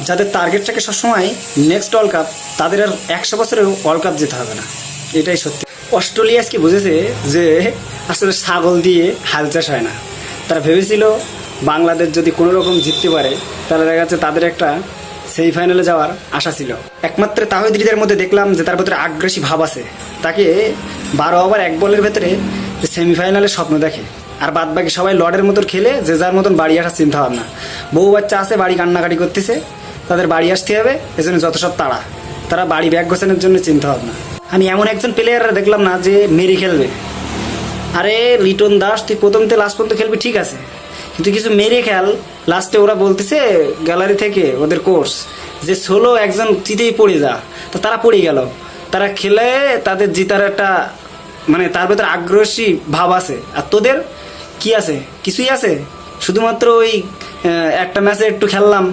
যাদের টার্গেট থাকে সবসময় নেক্সট ওয়ার্ল্ড কাপ, তাদের আর 100 বছরেও ওয়ার্ল্ড কাপ যেতে হবে না, এটাই সত্যি। অস্ট্রেলিয়া আজকে বুঝেছে যে আসলে ছাগল দিয়ে হাল চাষ হয় না। তারা ভেবেছিল বাংলাদেশ যদি কোনো রকম জিততে পারে তাহলে দেখা যাচ্ছে তাদের একটা সেমিফাইনালে যাওয়ার আশা ছিল। একমাত্র তাহিদ হৃদয়ের মধ্যে দেখলাম যে তার ভেতরে আগ্রাসী ভাব আছে। তাকে 12 ওভার 1 বলের ভেতরে সেমিফাইনালের স্বপ্ন দেখে, আর বাদ বাকি সবাই লর্ডের মতন খেলে যে যার মতন বাড়ি আসার চিন্তা ভাবনা। বউ বাচ্চা আছে, বাড়ি কান্নাকাটি করতেছে, তাদের বাড়ি আসতে হবে, এজন্য যত সব তারা বাড়ি ব্যাগ গোছানোর জন্য চিন্তা ভাবনা। আমি এমন একজন প্লেয়ার দেখলাম না যে মেরে খেলবে। আরে লিটন দাস, তুই প্রথমতে লাস্ট পর্যন্ত খেলবি ঠিক আছে, কিন্তু কিছু মেরে খেল। লাস্টে ওরা বলতেছে গ্যালারি থেকে ওদের কোর্স যে 16 একজন চিতেই পড়ে যা, তো তারা পড়ে গেল। তারা খেলে তাদের জিতার একটা মানে তার ভেতরে আগ্রাসী ভাব আছে। আর তোদের কি আছে? কিছুই আছে, শুধুমাত্র ওই একটা ম্যাচে একটু খেললাম,